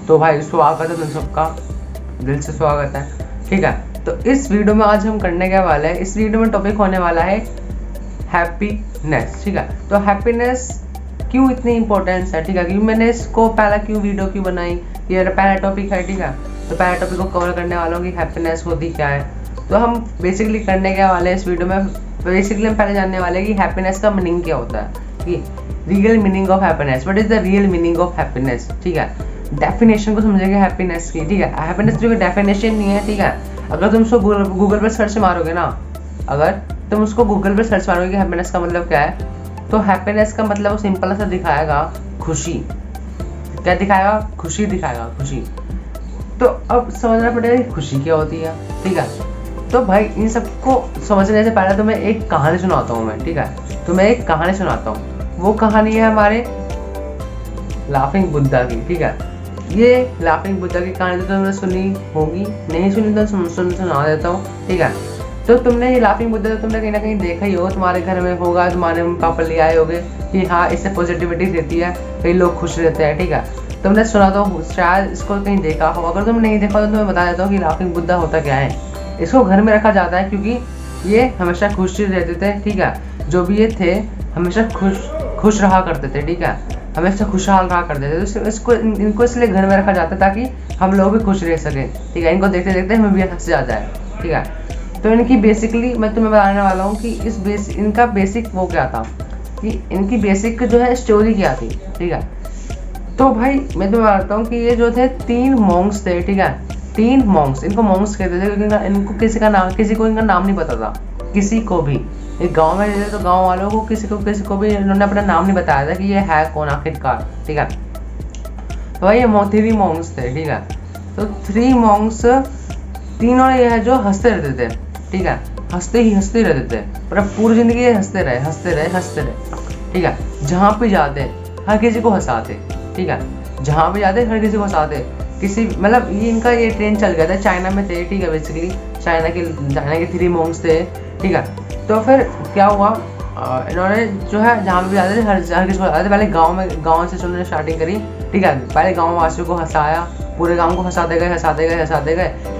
तो भाई स्वागत है तुम सबका, दिल से स्वागत है। ठीक है, तो इस वीडियो में आज हम करने के वाले हैं, इस वीडियो में टॉपिक होने वाला है हैप्पीनेस। ठीक है, तो हैप्पीनेस क्यों इतनी इंपॉर्टेंस है। ठीक है, क्योंकि मैंने इसको पहला वीडियो क्यों बनाई, ये पहला टॉपिक है। ठीक है, तो पहला टॉपिक को कवर करने वाला हूँ कि हैप्पीनेस होती क्या है। तो हम बेसिकली करने के वाले हैं इस वीडियो में, बेसिकली हम पहले जानने वाले हैं कि हैप्पीनेस का मीनिंग क्या होता है, कि real meaning of happiness, what is the real meaning of happiness. ठीक है, डेफिनेशन को समझेंगे हैप्पीनेस की। ठीक है, हैप्पीनेस जो डेफिनेशन नहीं है। ठीक है, अगर तुम उसको गूगल पर सर्च मारोगे ना, अगर तुम उसको गूगल पर सर्च मारोगे कि हैप्पीनेस का मतलब क्या है, तो हैप्पीनेस का मतलब वो सिंपल सा दिखाएगा खुशी। क्या दिखाएगा? खुशी दिखाएगा, खुशी। तो अब समझना पड़ेगा कि खुशी क्या होती है। ठीक है, तो भाई इन सबको समझने से पहले तो मैं एक कहानी सुनाता हूँ मैं। ठीक है, तो मैं एक कहानी सुनाता हूँ, वो कहानी है हमारे लाफिंग बुद्धा की। ठीक है, ये लाफिंग बुद्धा की कहानी तो तुमने सुनी होगी, नहीं सुनी तो सुना देता हूँ। ठीक है, तो तुमने ये लाफिंग बुद्धा तो तुमने कहीं ना कहीं देखा ही हो, तुम्हारे घर में होगा, तुम्हारे मम्मी पापा ले आए होंगे कि हाँ इससे पॉजिटिविटी देती है, कई लोग खुश रहते हैं। ठीक है, तुमने सुना तो शायद इसको कहीं देखा हो, अगर तुम नहीं देखा तो तुम्हें बता देता हूँ कि लाफिंग बुद्धा होता क्या है। इसको घर में रखा जाता है क्योंकि ये हमेशा खुश रहते थे। ठीक है, जो भी ये थे हमेशा खुश रहा करते थे। ठीक है, हमेशा खुशहाल रहा करते थे, तो इसको इनको इसलिए घर में रखा जाता है ताकि हम लोग भी खुश रह सकें। ठीक है, इनको देखते देखते हमें भी हंस जाता है। ठीक है, तो इनकी बेसिकली मैं तुम्हें बताने वाला हूँ कि इनका बेसिक वो क्या था, कि इनकी बेसिक जो है स्टोरी क्या थी। ठीक है, तो भाई मैं तुम्हें बताता हूँ कि ये जो थे 3 मॉन्क्स थे। ठीक है, 3 मॉन्क्स, इनको मॉन्क्स कहते थे क्योंकि इनको किसी को इनका नाम नहीं पता था, किसी को भी। एक गांव में रहते तो गांव वालों को किसी को भी इन्होंने अपना नाम नहीं बताया था कि ये है कौन आखिरकार। ठीक है, तो भाई ये 3 मॉन्क्स थे। ठीक है, तो 3 मॉन्क्स, तीनों ये है जो हंसते रहते थे। ठीक है, हंसते ही रहते थे, पर पूरी जिंदगी ये हंसते रहे। ठीक है, जहाँ पे जाते हर किसी को हंसाते। ठीक है, जहाँ पे जाते हर किसी को हंसाते, किसी मतलब ये ट्रेंड चल गया था, चाइना में थे। ठीक है, बेसिकली चाइना के 3 मॉन्क्स थे। ठीक है, तो फिर क्या हुआ, इन्होंने जो है जहाँ पे भी जाते थे हर किसी को हंसाते थे। पहले गाँव से उन्होंने स्टार्टिंग करी। ठीक है, पहले गाँव वासियों को हंसाया, पूरे गांव को हंसाते गए,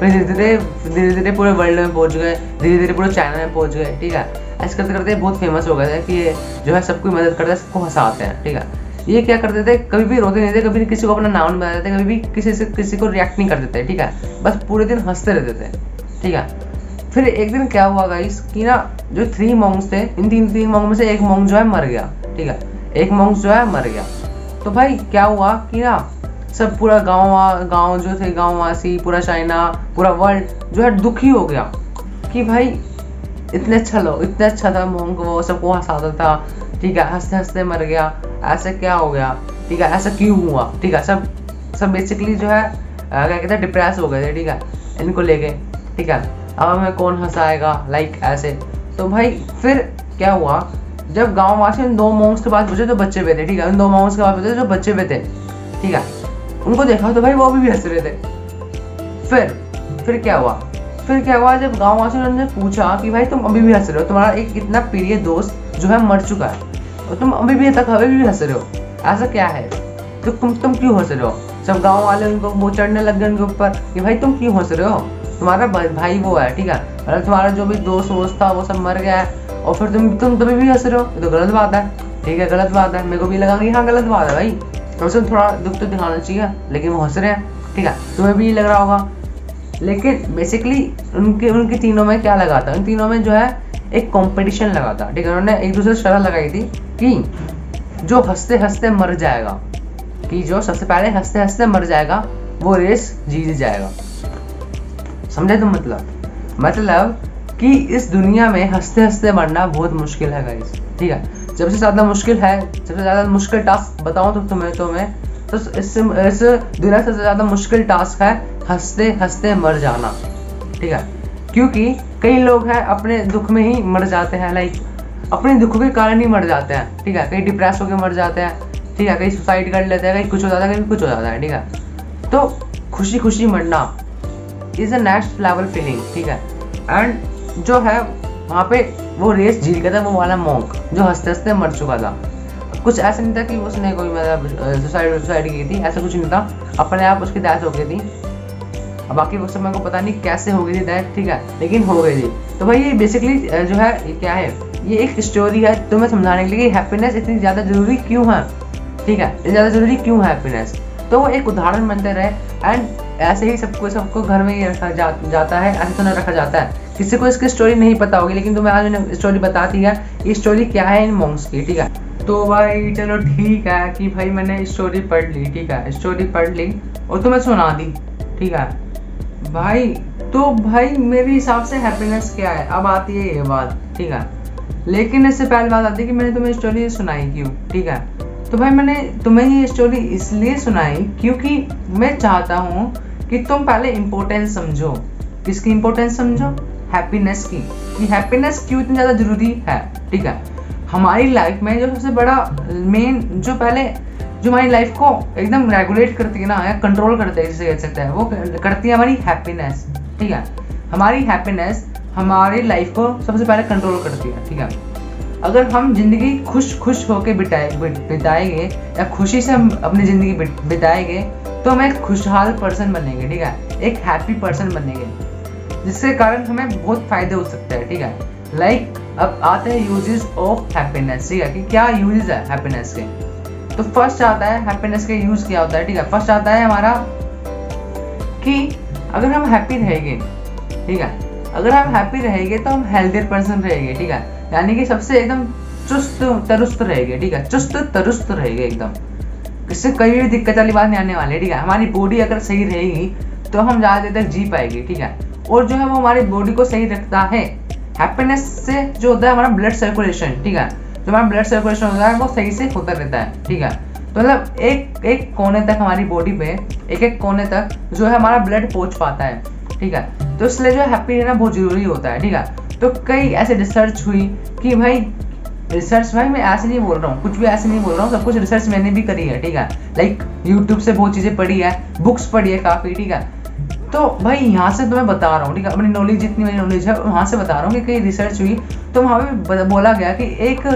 फिर धीरे धीरे पूरे वर्ल्ड में पहुंच गए, धीरे धीरे पूरे चाइना में पहुंच गए। ठीक है, ऐसे करते करते बहुत फेमस हो गए थे कि ये जो है सबको मदद करते हैं, सबको हंसाते हैं। ठीक है, ये क्या करते थे, कभी भी रोते नहीं थे, कभी किसी को अपना नाम नहीं बताते थे, कभी भी किसी को रिएक्ट नहीं करते थे। ठीक है, बस पूरे दिन हंसते रहते थे। ठीक है, फिर एक दिन क्या हुआ गाइस कि ना, जो 3 मॉन्क्स थे, इन 3 मॉन्क में से एक मॉन्क जो है मर गया। ठीक है, एक मॉन्क जो है मर गया। तो भाई क्या हुआ कि ना, सब पूरा गांव जो थे, गांववासी, पूरा चाइना, पूरा वर्ल्ड जो है दुखी हो गया कि भाई इतने अच्छा था मॉन्क, वो सबको हंसाता था। ठीक है, हंसते हंसते मर गया, ऐसा क्या हो गया। ठीक है, ऐसा क्यों हुआ। ठीक है, सब बेसिकली जो है क्या कहते हैं, डिप्रेस हो गए थे। ठीक है, इनको लेके। ठीक है, अब हमें कौन हंसाएगा, लाइक ऐसे। तो भाई फिर क्या हुआ, जब गाँव वासी उन 2 मॉन्क्स के पास पूछे जो बच्चे पे थे। ठीक है, उन 2 मॉन्क्स के पास पूछे जो बच्चे पे थे। ठीक है, उनको देखा तो भाई वो भी हंस रहे थे। फिर क्या हुआ, जब गाँव वासियों ने पूछा कि भाई तुम अभी भी हंस रहे हो, तुम्हारा एक इतना प्रिय दोस्त जो है मर चुका है और तुम अभी भी हंस रहे हो, ऐसा क्या है, तो तुम क्यों हंस रहे हो। सब गाँव वाले उनको वो चढ़ने लग गए उनके ऊपर कि भाई तुम क्यों हंस रहे हो, तुम्हारा भाई वो है। ठीक है, मतलब तुम्हारा जो भी दोस्त था वो सब मर गया है और फिर तुम तभी भी हंस रहे हो, ये तो गलत बात है। ठीक है, गलत बात है, मेरे को भी लगा कि हाँ गलत बात है भाई, तो उसे थोड़ा दुख तो दिखाना चाहिए, लेकिन वो हंस रहे हैं। ठीक है, तुम्हें भी लग रहा होगा। लेकिन बेसिकली उनके तीनों में क्या लगा था, उन तीनों में जो है एक कंपटीशन लगा था। ठीक है, उन्होंने एक दूसरे से शर्त लगाई थी कि जो हंसते हंसते मर जाएगा, कि जो सबसे पहले हंसते हंसते मर जाएगा वो रेस जीत जाएगा। समझे तुम? मतलब कि इस दुनिया में हंसते हंसते मरना बहुत मुश्किल है गाइस। ठीक है, सबसे ज़्यादा मुश्किल टास्क बताऊं तो तुम्हें तो इस दुनिया से ज़्यादा मुश्किल टास्क है हंसते हंसते मर जाना। ठीक है, क्योंकि कई लोग हैं अपने दुख में ही मर जाते हैं, लाइक अपने दुख के कारण ही मर जाते हैं। ठीक है, कई डिप्रेस होकर मर जाते हैं। ठीक है, कई सुसाइड कर लेते हैं, कहीं कुछ हो जाता है, कहीं कुछ हो जाता है। ठीक है, तो खुशी मरना is a next level feeling. ठीक है, एंड जो है वहाँ पे वो रेस जीत गया था वो वाला मॉन्क जो हंसते हंसते मर चुका था। कुछ ऐसा नहीं था कि उसने कोई मतलब सुसाइड की थी, ऐसा कुछ नहीं था। अपने आप उसकी डेथ हो गई थी। अब बाकी वो सब मेरे को पता नहीं कैसे हो गई थी डेथ, ठीक है, लेकिन हो गई थी। तो भाई ये बेसिकली जो है ये क्या है, ये एक स्टोरी है तुम्हें समझाने के लिए हैप्पीनेस इतनी ज़्यादा जरूरी क्यों है, ठीक है, इतनी ज़्यादा जरूरी क्यों है हैप्पीनेस। तो वो एक उदाहरण बनते रहे एंड ऐसे ही सबको घर में ही रखा जाता है, ऐसे तो नहीं रखा जाता है। किसी को इसकी स्टोरी नहीं पता होगी, लेकिन तुम्हें आज स्टोरी बता दी है, ये स्टोरी क्या है इन मॉन्क्स की, ठीक है। तो भाई चलो ठीक है कि भाई मैंने स्टोरी पढ़ ली, ठीक है, स्टोरी पढ़ ली और तुम्हें सुना दी, ठीक है भाई। तो भाई मेरे हिसाब से हैप्पीनेस क्या है, अब आती है ये बात, ठीक है। लेकिन इससे पहले बात आती है कि मैंने तुम्हें स्टोरी सुनाई क्यों, ठीक है। तो भाई मैंने तुम्हें ये स्टोरी इसलिए सुनाई क्योंकि मैं चाहता हूँ कि तुम पहले इम्पोर्टेंस समझो। किसकी इम्पोर्टेंस समझो? हैप्पीनेस की, कि हैप्पीनेस क्यों इतनी ज़्यादा ज़रूरी है, ठीक है। हमारी लाइफ में जो सबसे बड़ा मेन जो हमारी लाइफ को एकदम रेगुलेट करती है ना, या कंट्रोल करते हैं जिसे कह सकते हैं, वो करती है हमारी हैप्पीनेस, ठीक है। हमारी हैप्पीनेस हमारी लाइफ को सबसे पहले कंट्रोल करती है, ठीक है। अगर हम जिंदगी खुश होकर बिताएंगे या खुशी से हम अपनी ज़िंदगी बिताएंगे तो हम एक खुशहाल पर्सन बनेंगे, ठीक है, एक हैप्पी पर्सन बनेंगे, जिसके कारण हमें बहुत फायदे हो सकते हैं, ठीक है। लाइक अब आते हैं यूजेस ऑफ हैप्पीनेस, ठीक है, कि क्या यूजेस है हैप्पीनेस के। तो फर्स्ट आता है हैप्पीनेस के यूज क्या होता है, ठीक है। फर्स्ट आता है हमारा कि अगर हम हैप्पी रहेंगे, ठीक है, अगर हम हैप्पी रहेंगे तो हम हेल्थियर पर्सन रहेंगे, ठीक है, यानी कि सबसे एकदम चुस्त तरुस्त रहेंगे, ठीक है, चुस्त तरुस्त रहेंगे एकदम, इससे कोई भी दिक्कत वाली बात नहीं आने वाली है, ठीक है। हमारी बॉडी अगर सही रहेगी तो हम ज़्यादा देर तक जी पाएंगे, ठीक है। और जो है वो हमारी बॉडी को सही रखता है। हैप्पीनेस से जो होता है हमारा ब्लड सर्कुलेशन, ठीक है, जो हमारा ब्लड सर्कुलेशन होता है वो सही से होता रहता है, ठीक है। तो मतलब एक कोने तक हमारी बॉडी पे एक कोने तक जो है हमारा ब्लड पहुंच पाता है, ठीक है। तो इसलिए जो हैप्पी रहना बहुत जरूरी होता है, ठीक है। तो कई ऐसे रिसर्च हुई कि भाई रिसर्च, भाई मैं ऐसे नहीं बोल रहा हूँ, कुछ भी ऐसे नहीं बोल रहा हूँ, सब कुछ रिसर्च मैंने भी करी है, ठीक है। लाइक यूट्यूब से बहुत चीज़ें पढ़ी है, बुक्स पढ़ी है काफ़ी, ठीक है। तो भाई यहाँ से तुम्हें बता रहा हूँ, ठीक है, अपनी नॉलेज जितनी मेरी नॉलेज है वहाँ से बता रहा हूँ कि कई रिसर्च हुई तो वहाँ पे बोला गया कि एक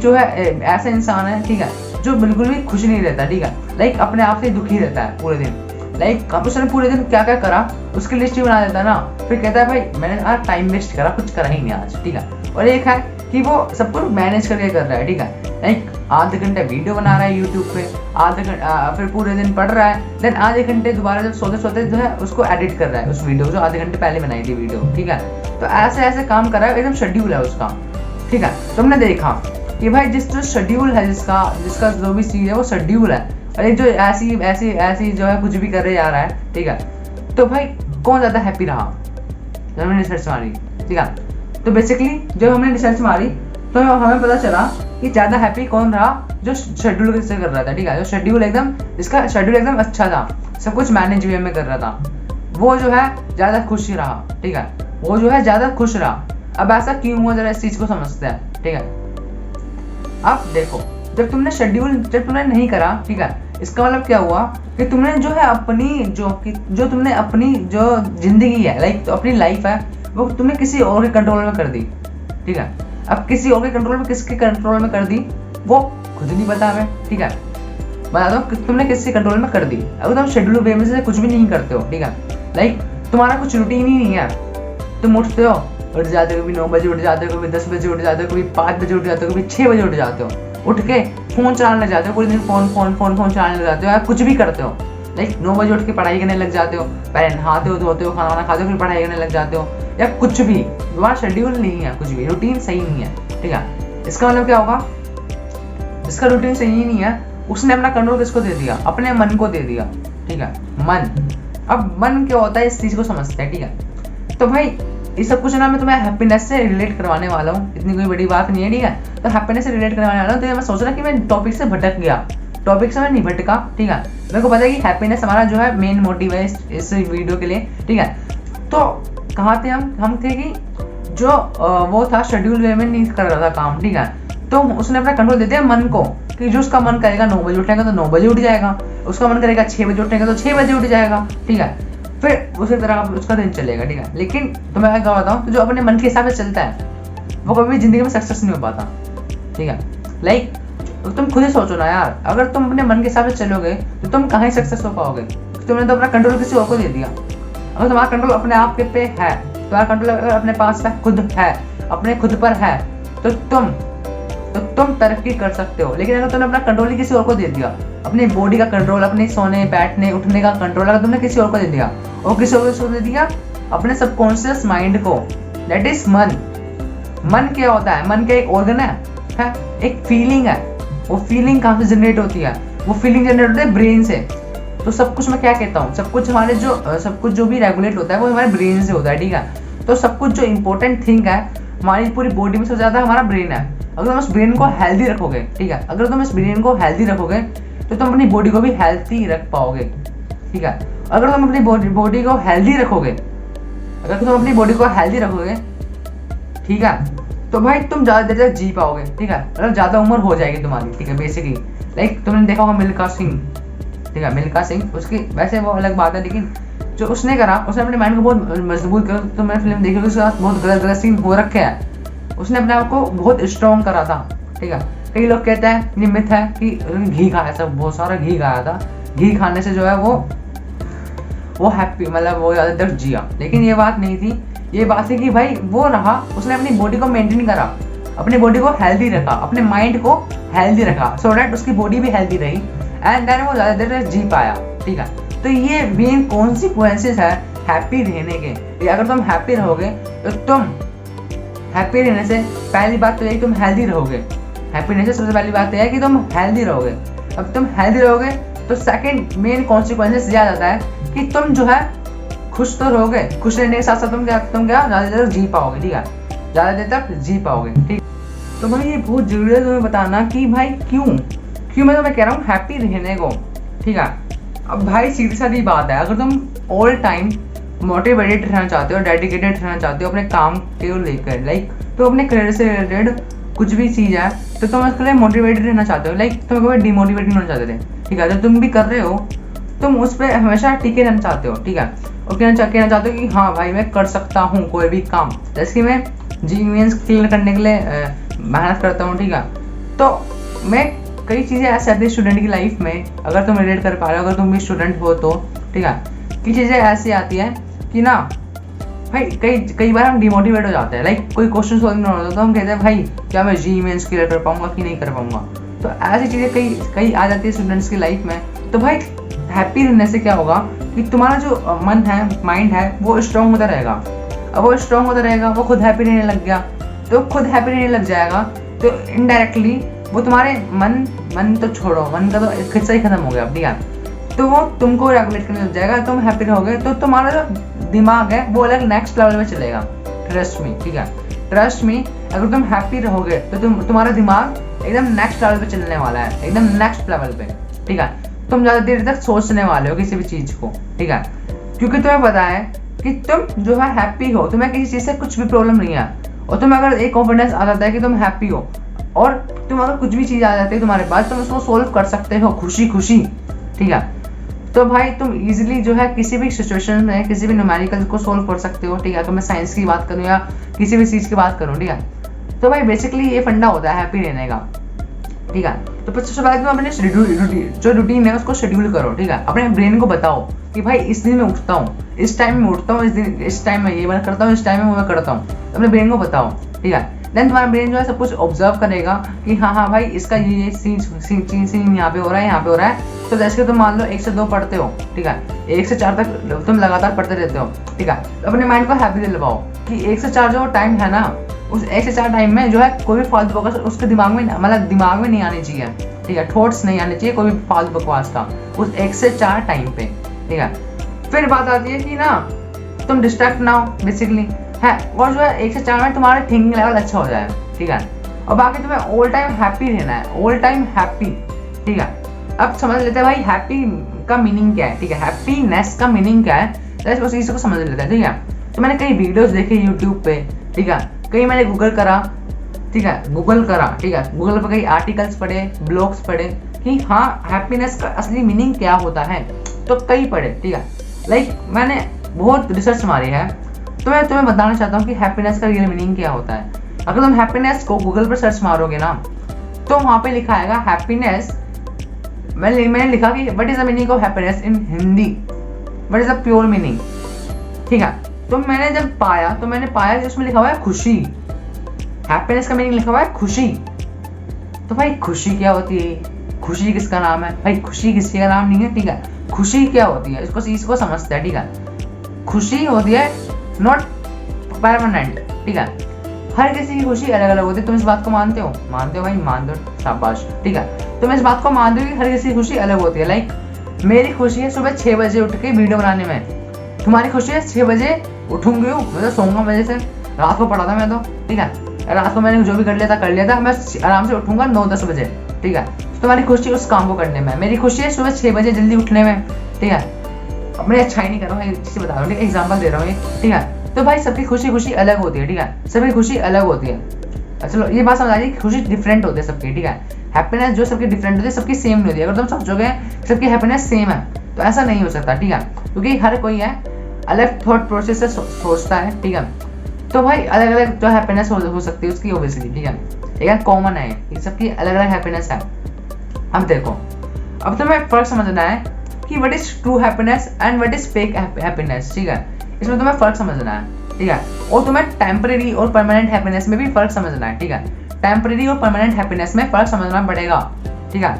जो है ऐसा इंसान है, ठीक है, जो बिल्कुल भी खुश नहीं रहता, ठीक है, लाइक अपने आप से दुखी रहता है पूरे दिन। लाइक अब उसने पूरे दिन क्या क्या करा उसकी लिस्ट ही बना देता है ना, फिर कहता है भाई मैंने आज टाइम वेस्ट करा, कुछ करा ही नहीं आज, ठीक है। और एक है कि वो सब कुछ मैनेज करके कर रहा है, ठीक है, लाइक आधे घंटे वीडियो बना रहा है यूट्यूब पे, आधे घंटे फिर पूरे दिन पढ़ रहा है, देन आधे घंटे दोबारा जब सोते जो है उसको एडिट कर रहा है उस वीडियो जो आधे घंटे पहले बनाई थी वीडियो, ठीक है। तो ऐसे काम कर रहा है, एकदम शेड्यूल है उसका, ठीक है। तुमने देखा कि भाई जो शेड्यूल है जिसका जो भी चीज़ है वो शेड्यूल है, और एक जो ऐसी जो है कुछ भी करे जा रहा है, ठीक है। तो भाई कौन ज़्यादा हैप्पी रहा, जब हमने रिसर्च मारी, ठीक है। तो बेसिकली जब हमने रिसर्च मारी तो हमें पता चला कि ज़्यादा हैप्पी कौन रहा, जो शेड्यूल से कर रहा था, ठीक है, जो शेड्यूल जिसका शेड्यूल एकदम अच्छा था, सब कुछ मैनेज वे में कर रहा था, वो जो है ज़्यादा खुश रहा, ठीक है, वो जो है ज़्यादा खुश रहा। अब ऐसा क्यों हुआ, जरा इस चीज़ को समझते हैं, ठीक है। अब देखो जब तुमने नहीं करा, ठीक है, इसका मतलब क्या हुआ कि तुमने जो है तुमने अपनी जो जिंदगी है, लाइक तो अपनी लाइफ है, वो तुमने किसी और के कंट्रोल में कर दी, ठीक है। अब किसी और के कंट्रोल में किसके कंट्रोल में कर दी वो खुद नहीं पता हमें, ठीक है। बता दो तुमने किसके कंट्रोल में कर दी। अगर तुम शेड्यूल वे में से कुछ भी नहीं करते हो, ठीक है, लाइक तुम्हारा कुछ रूटीन ही नहीं है, तुम उठते हो उठ जाते हो, कभी 9 बजे उठ जाते हो, कभी 10 बजे उठ जाते हो, कभी 5 बजे उठ जाते हो, कभी 6 बजे उठ जाते हो, उठ के फ़ोन चलाने लग जाते हो, पूरे दिन फ़ोन चलाने लग जाते हो, या कुछ भी करते हो। लाइक 9 बजे उठ के पढ़ाई करने लग जाते हो, पहले नहाते हो, धोते हो, खाना खाते हो, फिर पढ़ाई करने लग जाते हो, या कुछ भी, तुम्हारा शेड्यूल नहीं है, कुछ भी रूटीन सही नहीं है, ठीक है। इसका मतलब क्या होगा, इसका रूटीन सही नहीं है, उसने अपना कंट्रोल किसको दे दिया, अपने मन को दे दिया, ठीक है, मन। अब मन क्या होता है इस चीज़ को समझते हैं, ठीक है। तो भाई ये सब कुछ ना मैं तुम्हें हैप्पीनेस से रिलेट करवाने वाला हूँ, इतनी कोई बड़ी बात नहीं है, ठीक है। तो हैप्पीनेस से रिलेट करवाने वाला हूँ, तो मैं सोच रहा कि मैं टॉपिक से भटक गया, टॉपिक से मैं नहीं भटका, ठीक है। मेरे को पता है कि हैप्पीनेस हमारा जो है मेन मोटिव है इस वीडियो के लिए, ठीक है। तो कहाँ थे हम थे कि जो वो था शेड्यूल वे में नहीं कर रहा था काम, ठीक है। तो उसने अपना कंट्रोल दे दिया मन को, कि जो उसका मन करेगा 9 बजे उठेगा तो 9 बजे उठ जाएगा, उसका मन करेगा 6 बजे उठेगा तो 6 बजे उठ जाएगा, ठीक है। फिर उसी तरह उसका दिन चलेगा, ठीक है। लेकिन तो मैं क्या बताऊँ, तो जो अपने मन के हिसाब से चलता है वो कभी भी जिंदगी में सक्सेस नहीं हो पाता, ठीक है। लाइक तो तुम खुद ही सोचो ना यार, अगर तुम अपने मन के हिसाब से चलोगे तो तुम कहाँ सक्सेस हो पाओगे? तुमने तो अपना कंट्रोल किसी और को दे दिया। अगर तुम्हारा कंट्रोल अपने आप के पे है, तुम्हारा कंट्रोल अगर अपने पास खुद है, अपने खुद पर है, तो तुम तरक्की कर सकते हो। लेकिन अगर तुमने अपना कंट्रोल ही किसी और को दे दिया, अपनी बॉडी का कंट्रोल, अपने सोने बैठने उठने का कंट्रोल अगर तुमने किसी और को दे दिया, और किसी और को दे दिया अपने सबकॉन्शियस माइंड को, दैट इज मन। मन क्या होता है? मन का एक ऑर्गन है, एक फीलिंग है। वो फीलिंग कहाँ से जनरेट होती है? वो फीलिंग जनरेट होती है ब्रेन से। तो सब कुछ मैं क्या कहता हूँ, सब कुछ जो भी रेगुलेट होता है वो हमारे ब्रेन से होता है, ठीक है। तो सब कुछ जो इंपॉर्टेंट थिंग है हमारी पूरी बॉडी में सबसे ज्यादा हमारा ब्रेन है। अगर तुम इस ब्रेन को हेल्दी रखोगे, ठीक है, अगर तुम इस ब्रेन को हेल्दी रखोगे तो तुम अपनी बॉडी को भी हेल्थी रख पाओगे, ठीक है। अगर तुम अपनी बॉडी को हेल्दी रखोगे, ठीक है, तो भाई तुम ज्यादा देर तक जी पाओगे, ठीक है। मतलब ज्यादा उम्र हो जाएगी तुम्हारी, ठीक है। बेसिकली लाइक तुमने देखा होगा मिल्खा सिंह, ठीक है, मिल्खा सिंह, उसकी वैसे वो अलग बात है, लेकिन जो उसने करा, उसने अपने माइंड को बहुत मजबूत कर, तो मैंने फिल्म देखी उसके साथ बहुत गलत सीन हो रखे हैं। उसने अपने आप को बहुत स्ट्रॉन्ग करा था, ठीक है। कई लोग कहते हैं, ये मिथ है कि घी खाया था, बहुत सारा घी खाया था, घी खाने से जो है वो हैप्पी, मतलब वो ज्यादा देर जिया। लेकिन ये बात नहीं थी, ये बात थी कि भाई वो रहा, उसने अपनी बॉडी को मेंटेन करा, अपनी बॉडी को हेल्दी रखा, अपने माइंड को हेल्दी रखा, सो दैट उसकी बॉडी भी हेल्दी रही, एंड देन वो ज्यादा देर जी पाया, ठीक है। तो ये मेन कॉन्सिक्वेंसेस है हैप्पी रहने के। अगर तुम हैप्पी रहोगे तो तुम हैप्पी रहने से पहली बात तो यही, तुम हेल्दी रहोगे। हैप्पीनेस से सबसे पहली बात यह है कि तुम हेल्दी रहोगे। अब तुम हेल्दी रहोगे तो सेकंड मेन कॉन्सिक्वेंसेस यह आ जाता है कि तुम जो है खुश तो रहोगे, खुश रहने के साथ साथ तुम क्या ज्यादा देर तक जी पाओगे, ठीक है, ज्यादा देर तक जी पाओगे, ठीक। तो भाई ये बहुत जरूरी है तुम्हें बताना कि भाई क्यों मैं तुम्हें कह रहा हूँ हैप्पी रहने को, ठीक है। अब भाई सीधी सादी बात है, अगर तुम ऑल टाइम मोटिवेटेड रहना चाहते हो, डेडिकेटेड रहना चाहते हो अपने काम को लेकर, लाइक तो अपने करियर से रिलेटेड कुछ भी चीज़ है तो तुम उसके लिए मोटिवेटेड रहना चाहते हो, लाइक तुम कभी डिमोटिवेटेड नहीं होना चाहते थे, ठीक है। जो तुम भी कर रहे हो तुम उस पर हमेशा टिके रहना चाहते हो, ठीक है, और कहना चाहते हो कि हाँ भाई मैं कर सकता हूँ कोई भी काम। जैसे कि मैं जी मेंस क्लियर करने के लिए मेहनत करता हूँ, ठीक है। तो मैं कई चीज़ें ऐसे आती है स्टूडेंट की लाइफ में, अगर तुम रिलेट कर पा रहे हो, अगर तुम भी स्टूडेंट हो तो, ठीक है, की चीज़ें ऐसी आती है कि ना भाई कई बार हम डिमोटिवेट हो जाते हैं, लाइक कोई क्वेश्चन सॉल्व नहीं होता तो हम कहते हैं भाई क्या मैं जी मेंस क्लियर कर पाऊंगा कि नहीं कर पाऊंगा। तो ऐसी चीज़ें कई आ जाती है स्टूडेंट्स की लाइफ में। तो भाई हैप्पी रहने से क्या होगा कि तुम्हारा जो मन है, माइंड है, वो स्ट्रांग होता रहेगा। अब वो स्ट्रांग होता रहेगा, वो खुद हैप्पी रहने लग गया, तो खुद हैप्पी रहने लग जाएगा, तो इनडायरेक्टली वो तुम्हारे मन तो छोड़ो, मन का तो खिस्सा ही खत्म हो गया, ठीक है, तो वो तुमको रेगुलेट करने लग जाएगा। तुम हैप्पी रहोगे तो तुम्हारा जो दिमाग है वो अलग नेक्स्ट लेवल में चलेगा। ट्रस्ट मी, ठीक है, ट्रस्ट मी, अगर तुम हैप्पी रहोगे तो तुम्हारा दिमाग एकदम नेक्स्ट लेवल पे चलने वाला है, एकदम नेक्स्ट लेवल पे, ठीक है। तुम ज़्यादा देर तक सोचने वाले हो किसी भी चीज़ को, ठीक है, क्योंकि तुम्हें पता है कि तुम जो है हैप्पी हो, तुम्हें किसी चीज़ से कुछ भी प्रॉब्लम नहीं है, और तुम्हें अगर एक कॉन्फिडेंस आ जाता है कि तुम हैप्पी हो, और तुम अगर कुछ भी चीज़ आ जाती है तुम्हारे पास, तुम उसको सोल्व कर सकते हो खुशी, ठीक है। तो भाई तुम इजीली जो है किसी भी सिचुएशन में किसी भी न्यूमेरिकल को सोल्व कर सकते हो, ठीक है। तो मैं साइंस की बात करूँ या किसी भी चीज़ की बात करूँ, ठीक है। तो भाई बेसिकली ये फंडा होता है हैप्पी रहने का, ठीक है। तो सबसे पहले तुम अपने जो रूटीन है उसको शेड्यूल करो, ठीक है। अपने ब्रेन को बताओ कि भाई इस दिन मैं उठता हूँ, इस टाइम में उठता हूँ, इस टाइम में ये मैं करता हूँ, इस टाइम में वो मैं करता हूँ, अपने ब्रेन को बताओ, ठीक है। देन तुम्हारा ब्रेन जो है सब कुछ ऑब्जर्व करेगा कि हाँ भाई इसका ये सीन यहाँ पे हो रहा है, तो जैसे कि तुम मान लो 1 से 2 पढ़ते हो, ठीक है, 1 से 4 तक तुम लगातार पढ़ते रहते हो, ठीक है। तो अपने माइंड को हैप्पी दिलवाओ कि 1 से 4 जो टाइम है ना, उस 1 से 4 टाइम में जो है कोई भी फालतू बकवास उसके दिमाग में नहीं आनी चाहिए, ठीक है, थॉट्स नहीं आने चाहिए कोई भी फालतू बकवास का उस 1 से 4 टाइम पे, ठीक है। फिर बात आती है कि ना तुम डिस्ट्रैक्ट ना हो बेसिकली है, और जो है 1 से 4 में तुम्हारा थिंकिंग लेवल अच्छा हो जाए, ठीक है। और बाकी तुम्हें ऑल टाइम हैप्पी रहना है, ऑल टाइम हैप्पी, ठीक है। अब समझ लेते हैं भाई हैप्पी का मीनिंग क्या है, ठीक है, हैप्पीनेस का मीनिंग क्या है, तो उस चीज़ को समझ लेते हैं, ठीक है। तो मैंने कई वीडियोस देखे यूट्यूब पे, ठीक है, कई मैंने गूगल करा, ठीक है, गूगल पर कई आर्टिकल्स पढ़े, ब्लॉग्स पढ़े कि हाँ हैप्पीनेस का असली मीनिंग क्या होता है, तो कई पढ़े, ठीक है। लाइक मैंने बहुत रिसर्च मारी है, तो मैं तुम्हें बताना चाहता हूँ कि हैप्पीनेस का रियल मीनिंग क्या होता है। अगर तुम हैप्पीनेस को गूगल पर सर्च मारोगे ना, तो वहाँ पे लिखा आएगा हैप्पीनेस। मैंने लिखा कि what is the meaning of happiness in Hindi, what is the pure meaning, ठीक है। तो मैंने जब पाया तो मैंने पाया कि उसमें लिखा हुआ है खुशी। हैप्पीनेस का मीनिंग लिखा हुआ है खुशी। तो भाई खुशी क्या होती है, खुशी किसका नाम है भाई, खुशी किसी का नाम नहीं है, ठीक है। खुशी क्या होती है इसको समझते हैं, ठीक है। खुशी होती है नॉट परमानेंट, ठीक है। हर किसी की खुशी अलग अलग होती है। तुम इस बात को मानते हो भाई, मान दो, शाबाश, ठीक है। तुम इस बात को मानते हो कि हर किसी की खुशी अलग होती है। लाइक मेरी खुशी है सुबह 6 बजे उठ के वीडियो बनाने में, तुम्हारी खुशी है 6 बजे उठूंगी, मैं तो सोऊंगा मजे से, रात को पढ़ा था मैं तो, ठीक है। रात को मैंने जो भी कर लिया था, मैं आराम से उठूंगा 9-10 बजे, ठीक है। तुम्हारी खुशी उस काम को करने में, मेरी खुशी है सुबह 6 बजे जल्दी उठने में, ठीक है। अपने अच्छाई नहीं कर रहा हूँ, एक चीज़ बता रहा हूँ, ठीक है, एग्जाम्पल दे रहा हूँ, ठीक है। तो भाई सबकी खुशी अलग होती है, ठीक है, सबकी खुशी अलग होती है। चलो ये बात समझ आ रही है, खुशी डिफरेंट होती है सबकी, ठीक है। हैप्पीनेस जो सबकी डिफरेंट होती है, सबकी सेम नहीं होती है। अगर तुम सोचोगे सबकी हैप्पीनेस सेम है तो ऐसा नहीं हो सकता, ठीक है, क्योंकि हर कोई है अलग थॉट प्रोसेस से सोचता है, ठीक है। तो भाई अलग अलग जो हैप्पीनेस हो सकती है उसकी ओबियसली, ठीक है, लेकिन कॉमन है, ये सबकी अलग अलग हैप्पीनेस है। अब देखो, अब तुम्हें फर्क समझना है कि what is true happiness and what is fake happiness, ठीक है। इसमें तुम्हें फर्क समझना है, ठीक है। और तुम्हें टेम्परेरी और परमानेंट हैप्पीनेस में भी फर्क समझना है, ठीक है। टेम्परेरी और परमानेंट हैप्पीनेस में फर्क समझना पड़ेगा, ठीक है।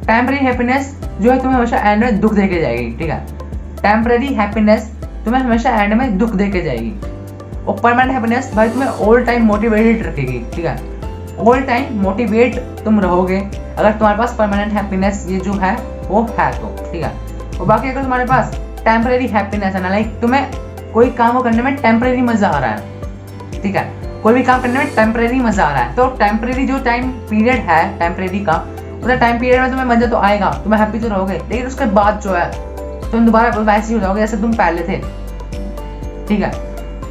टेम्परेरी हैप्पीनेस जो है तुम्हें हमेशा एंड में दुख देके जाएगी, ठीक है। टेम्परेरी हैप्पीनेस तुम्हें हमेशा एंड में दुख देके जाएगी। और परमानेंट हैप्पीनेस भाई तुम्हें ऑल टाइम मोटिवेटेड रखेगी, ठीक है। ऑल टाइम मोटिवेट तुम रहोगे अगर तुम्हारे पास परमानेंट हैप्पीनेस ये जो है वो है तो, ठीक है। और बाकी अगर तुम्हारे पास टेम्परेरी हैप्पीनेस है ना, लाइक तुम्हें कोई काम को करने में टेम्परेरी मजा आ रहा है, ठीक है, कोई भी काम करने में टेम्परेरी मजा आ रहा है, तो टेम्परेरी जो टाइम पीरियड है टेम्परेरी का, उस टाइम पीरियड में तुम्हें मजा तो आएगा, तुम्हें हैप्पी तो रहोगे, लेकिन उसके बाद जो है तुम दोबारा वैसे ही हो जाओगे जैसे तुम पहले थे, ठीक है।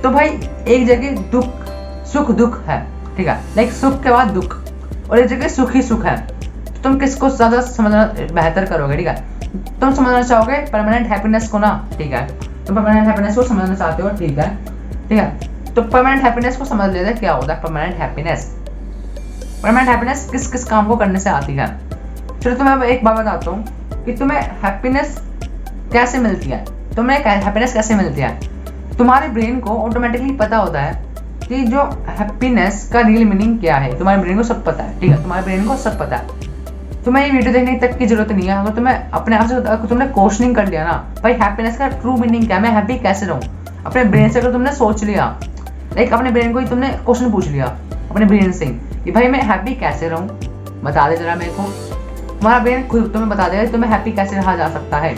तो भाई एक जगह दुख सुख दुख है, ठीक है, लाइक सुख के बाद दुख, और एक जगह सुख ही सुख है। तो तुम किसको ज्यादा समझना बेहतर करोगे, ठीक है। तुम समझना चाहोगे परमानेंट हैप्पीनेस को ना, ठीक है, तुम परमानेंट हैप्पीनेस को समझना चाहते हो, ठीक है, ठीक है। तो परमानेंट हैप्पीनेस को समझ लेते हैं क्या होता है परमानेंट हैप्पीनेस। परमानेंट हैप्पीनेस किस किस काम को करने से आती है। चलो तुम्हें अब एक बात बताता हूँ कि तुम्हें हैप्पीनेस कैसे मिलती है। तुम्हें हैप्पीनेस कैसे मिलती है, तुम्हारे ब्रेन को ऑटोमेटिकली पता होता है कि जो हैप्पीनेस का रियल मीनिंग क्या है। तुम्हारे ब्रेन को सब पता है, ठीक है, तुम्हारे ब्रेन को सब पता है। तुम्हें ये वीडियो देखने तक की जरूरत नहीं है। अगर तुम्हें अपने आप से तुमने क्वेश्चनिंग कर लिया ना भाई हैप्पीनेस का ट्रू मीनिंग क्या है, मैं हैप्पी कैसे रहूँ, अपने ब्रेन से अगर तुमने सोच लिया, लाइक अपने ब्रेन को ही तुमने क्वेश्चन पूछ लिया अपने ब्रेन से कि भाई मैं हैप्पी कैसे रहूँ, बता दे जरा मेरे को। तुम्हारा ब्रेन खुद तुम्हें बता देगा तुम्हें हैप्पी कैसे रहा जा सकता है,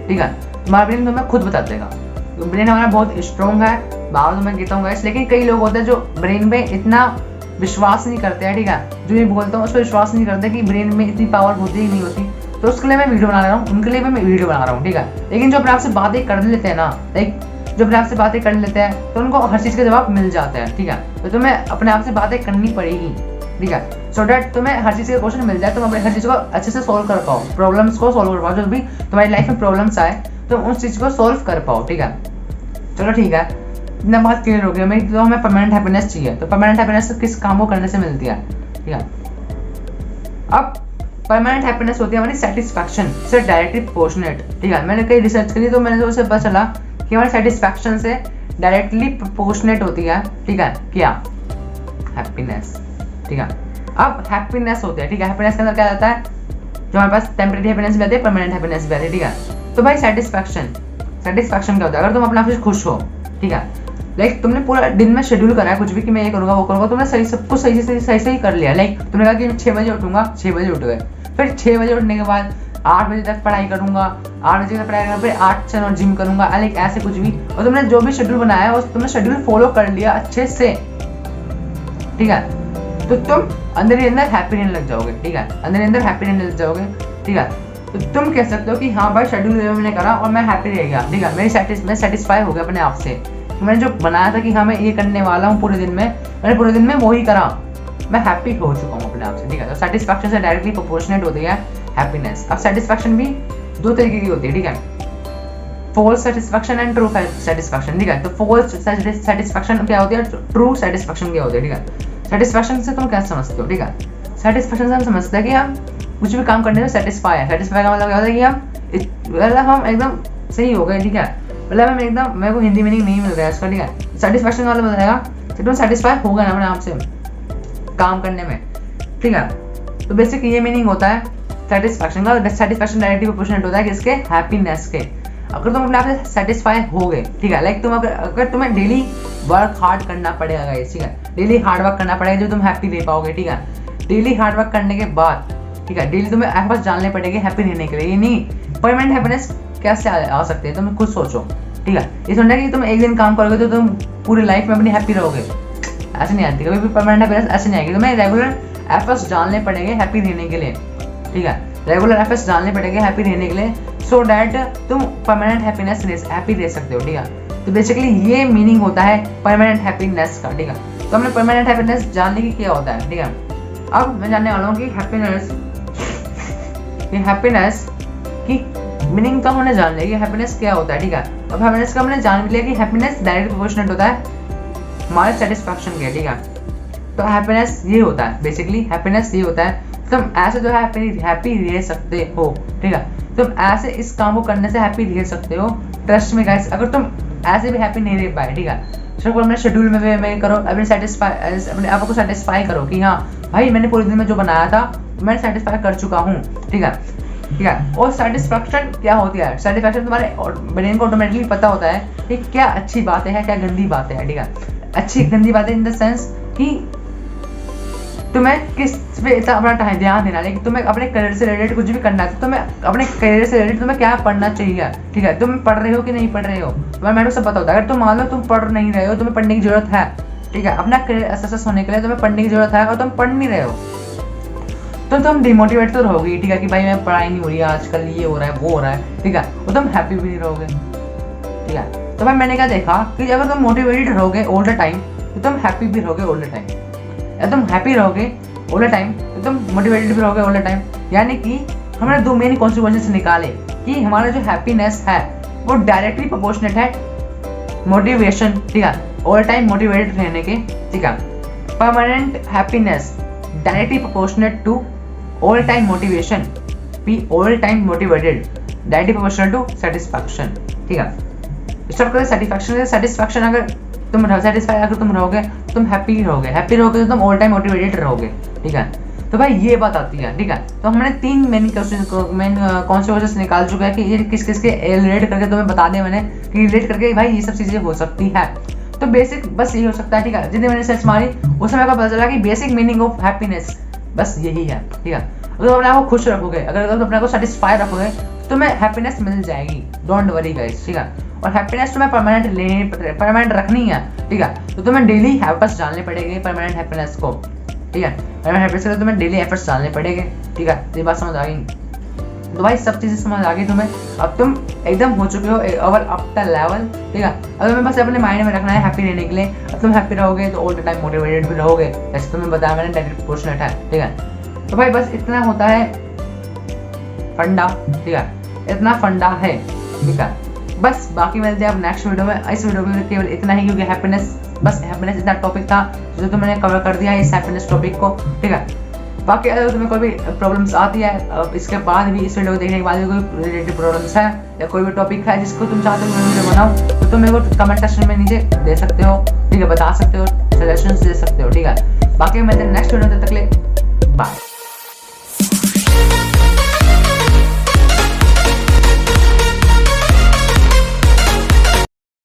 ठीक है, तुम्हारा ब्रेन तुम्हें खुद बता देगा। तो ब्रेन हमारा बहुत स्ट्रॉन्ग है, बाबा तुम्हें कहता हूँ गाइस। लेकिन कई लोग होते हैं जो ब्रेन में इतना विश्वास नहीं करते हैं, ठीक है, जो ये बोलता हूँ उस पर विश्वास नहीं करते कि ब्रेन में इतनी पावर होती ही नहीं होती। तो उसके लिए मैं वीडियो बना रहा हूँ, उनके लिए मैं वीडियो बना रहा हूँ, ठीक है। लेकिन जो अपने आप से बातें कर लेते हैं ना, लाइक जो अपने आप से बातें कर लेते हैं तो उनको हर चीज़ के जवाब मिल जाते हैं, ठीक है। तो तुम्हें अपने आप से बातें करनी पड़ेगी, ठीक है, सो डैट तुम्हें हर चीज़ के क्वेश्चन मिल जाए, तुम अपने हर चीज़ को अच्छे से सोल्व कर पाओ, प्रॉब्लम्स को सोल्व कर पाओ, जो भी तुम्हारी लाइफ में प्रॉब्लम्स आए तो उस चीज़ को सोल्व कर पाओ, ठीक है। चलो ठीक है, इतना बात क्लियर हो गया। मैं तो हमें परमानेंट हैप्पीनेस चाहिए, तो परमानेंट हैप्पीनेस किस काम को करने से मिलती है, ठीक है। अब परमानेंट हैप्पीनेस होती है हमारी सेटिस्फैक्शन से डायरेक्टली प्रोपोर्शनेट, ठीक है। मैंने कई रिसर्च करी तो मैंने उसे पता चला कि हमारी सेटिस्फैक्शन से डायरेक्टली प्रोपोर्शनेट होती है, ठीक है, क्या हैप्पीनेस, ठीक है। अब हैप्पीनेस होती है, ठीक है, हैप्पीनेस के अंदर क्या आता है, जो हमारे पास टेम्परेरी हैप्पीनेस भी आती है, परमानेंट हैप्पीनेस भी आती है, ठीक है। तो भाई सेटिस्फैक्शन क्या होता है, अगर तुम अपने आप से खुश हो, ठीक है, लाइक तुमने पूरा दिन में शेड्यूल करा है कुछ भी कि मैं ये करूँगा वो करूँगा, तुमने सही सब कुछ सही ही कर लिया। लाइक तुमने कहा कि 6 बजे उठूंगा, 6 बजे उठ गए, फिर 6 बजे उठने के बाद 8 बजे तक पढ़ाई करूंगा, 8 बजे तक पढ़ाई करूँगा, फिर 8 से और जिम करूंगा, लाइक ऐसे कुछ भी, और तुमने जो भी शेड्यूल बनाया है तुमने शेड्यूल फॉलो कर लिया अच्छे से, ठीक है। तो तुम अंदर ही अंदर हैप्पी रहने लग जाओगे, ठीक है, अंदर ही अंदर हैप्पी रहने लग जाओगे, ठीक है। तो तुम कह सकते हो कि हाँ भाई शेड्यूल मैंने करा और मैं हैप्पी रह गया, ठीक है, मैं सेटिस्फाई हो गया अपने आप से। मैंने जो बनाया था कि हाँ मैं ये करने वाला हूँ पूरे दिन में, मैंने पूरे दिन में वो ही करा, मैं हैप्पी हो चुका हूँ अपने आप से, ठीक है। तो सेटिस्फैक्शन से डायरेक्टली प्रोपोर्शनेट होती है हैप्पीनेस। अब सेटिस्फैक्शन भी 2 तरीके की होती है, ठीक है, false satisfaction and true satisfaction, ठीक है। तो फॉल्स सेटिस्फैक्शन क्या होती है, ट्रू सेटिस्फैक्शन क्या होती है, ठीक है। सेटिस्फैक्शन से तुम क्या समझते हो, ठीक है, सेटिस्फेक्शन से हम समझते हैं कि हम कुछ भी काम करने में सेटिस्फाई है। सेटिस्फाई का मतलब क्या होता है कि हम एकदम सही हो गए, ठीक है, मतलब हम एकदम, मेरे को हिंदी मीनिंग नहीं मिल रहा है इसका, ठीक है। सेटिस्फेक्शन वाला बताएगा एकदम सेटिस्फाई होगा ना अपने आप से काम करने में, ठीक है। तो बेसिक ये मीनिंग होता है सेटिस्फेक्शन का। सेटिस्फेक्शन डायरेक्टली प्रोपोर्शनल होता है किसके, हैप्पीनेस के। अगर तुम अपने आप से सेटिस्फाई हो गए, ठीक है, लाइक तुम अगर तुम्हें डेली वर्क हार्ड करना पड़ेगा गाइस, ठीक है, डेली हार्ड वर्क करना पड़ेगा जो तुम हैप्पी रह पाओगे, ठीक है। डेली हार्ड वर्क करने के बाद, ठीक है, डेली तुम्हें एफर्ट्स डालने पड़ेंगे हैप्पी रहने के लिए। ये नहीं परमानेंट हैप्पीनेस कैसे आ सकती है, तुम खुद सोचो, ठीक है। ये सुनना कि तुम एक दिन काम करोगे तो तुम पूरी लाइफ में अपनी हैप्पी रहोगे, ऐसे नहीं आती कभी भी परमानेंट हैप्पीनेस, ऐसे नहीं आएगी। तुम्हें रेगुलर एफर्ट्स डालने पड़ेंगे हैप्पी रहने के लिए, ठीक है, रेगुलर एफर्ट्स डालने पड़ेंगे हैप्पी रहने के लिए, सो डैट तुम परमानेंट हैप्पीनेस हैप्पी रह सकते हो, ठीक है। तो बेसिकली ये मीनिंग होता है परमानेंट हैप्पीनेस का, ठीक है। तो हमने परमानेंट हैप्पीनेस जानने की क्या होता है, ठीक है। अब मैं जानने वाला हूँ कि हैप्पीनेस की मीनिंग तो हमने जान लिया कि हैप्पीनेस क्या होता है, ठीक है। अब हैप्पीनेस का हमने जान लिया कि हैप्पीनेस डायरेक्ट प्रोपोर्शनल होता है हमारे सेटिस्फैक्शन के, ठीक है। तो हैप्पीनेस ये होता है, बेसिकली हैप्पीनेस ये होता है तुम ऐसे जो है हैप्पी रह सकते हो, ठीक है। तुम ऐसे इस काम को करने से हैप्पी रह सकते हो। ट्रस्ट में गाइस, अगर तुम ऐसे भी हैप्पी नहीं रह पाए, ठीक है, सिर्फ अपने शेड्यूल में करो, अपने आप को सेटिस्फाई करो कि हाँ भाई मैंने पूरे दिन में जो बनाया था मैं सेटिस्फाई कर चुका हूँ, ठीक है, ठीक है। और सेटिस्फैक्शन क्या होती है, सेटिस्फैक्शन तुम्हारे ब्रेन को ऑटोमेटिकली पता होता है कि क्या अच्छी बातें हैं क्या गंदी बातें हैं, ठीक है। अच्छी गंदी बातें इन द सेंस कि तुम्हें किस पे इतना अपना ध्यान देना है कि तुम्हें अपने करियर से रिलेटेड कुछ भी करना है, तो तुम्हें अपने करियर से रिलेटेड तुम्हें क्या पढ़ना चाहिए, ठीक है। तुम पढ़ रहे हो कि नहीं पढ़ रहे हो, तुम्हें मैंने सब पता होता है। अगर तुम मान लो तुम पढ़ नहीं रहे हो, तुम्हें पढ़ने की जरूरत है, ठीक है, अपना करियर सक्सेस होने के लिए तुम्हें पढ़ने की जरूरत है और तुम पढ़ नहीं रहे हो, तो तुम डिमोटिवेट तो रहोगे, ठीक है, कि भाई मैं पढ़ाई नहीं हो रही है आजकल, ये हो रहा है वो हो रहा है, ठीक है, और तुम हैप्पी भी नहीं रहोगे, ठीक है। तो भाई मैंने क्या देखा कि अगर तुम मोटिवेटेड रहोगे ऑल द टाइम तो तुम हैप्पी भी रहोगे ऑल द टाइम। अगर तुम हैप्पी रहोगे ऑल द टाइम तो तुम मोटिवेटेड भी रहोगे ऑल द टाइम। यानी कि हमने दो मेन कॉन्सिक्वेंसेस निकाले कि हमारा जो हैप्पीनेस है वो डायरेक्टली प्रोपोर्शनेट है मोटिवेशन, ठीक है, ऑल टाइम मोटिवेटेड रहने के, ठीक है। Permanent happiness directly proportionate to all time motivation, be all time motivated directly proportional to satisfaction, ठीक है। स्टार्ट करें सेटिस्फैक्शन से। सेटिस्फैक्शन अगर तुम सेटिस्फाई अगर तुम रहोगे तुम हैप्पी रहोगे, हैप्पी रहोगे तो तुम ऑल टाइम मोटिवेटेड रहोगे, ठीक है। तो भाई ये बात आती है, ठीक है। तो हमने तीन मेन कॉन्सिक्वेंसेस निकाल चुके हैं कि ये किस किस के रिलेट करके तुम्हें बता दिया मैंने कि रिलेट करके भाई ये सब चीजें हो सकती है। तो बेसिक बस यही हो सकता है, ठीक है। जितने मैंने सर्च मारी उस समय का पता चला कि बेसिक मीनिंग ऑफ हैप्पीनेस बस यही है, ठीक है। अगर तुम अपने आप को खुश रखोगे, अगर तुम अपने को सेटिस्फाई रखोगे तो तुम्हें हैप्पीनेस मिल जाएगी, डोंट वरी गाइस, ठीक है। और हैप्पीनेस तुम्हें परमानेंट रखनी है, ठीक है, तो तुम्हें डेली एफर्ट्स डालने पड़ेंगे परमानेंट हैप्पीनेस को, ठीक है। परमानेंट हैप्पीनेस के लिए तुम्हें डेली एफर्ट्स डालने पड़ेंगे, ठीक है। ये बात समझ आ गई? तो भाई सब चीजें समझ आ गई तुम्हें, अब तुम एकदम हो चुके हो अप द लेवल, ठीक है। अब तुम्हें बस अपने माइंड में रखना है हैप्पी रहने के लिए। अब तुम हैप्पी रहोगे तो ऑल द टाइम मोटिवेटेड भी रहोगे, जैसे तुम्हें बताया मैंने डायरेक्ट प्रोपोर्शनल है, ठीक है। तो भाई बस इतना होता है फंडा, ठीक है, इतना फंडा है, ठीक है। बस बाकी मिलते हैं अब नेक्स्ट वीडियो में। इस वीडियो में केवल इतना ही, क्योंकि हैप्पीनेस इतना टॉपिक था जो तो मैंने कवर कर दिया इस हैप्पीनेस टॉपिक को, ठीक है। बाकी अगर तुम्हें कोई भी प्रॉब्लम्स आती है इसके बाद भी, इस वीडियो को देखने के बाद भी कोई रिलेटेड प्रॉब्लम्स है या कोई भी टॉपिक है जिसको तुम चाहते हो मैं वीडियो बनाऊं, तो तुम मेरे को कमेंट सेक्शन में नीचे दे सकते हो, ठीक है, बता सकते हो, सजेशंस दे सकते हो, ठीक है। बाकी मिलते हैं नेक्स्ट वीडियो में, तब तक के लिए बाय।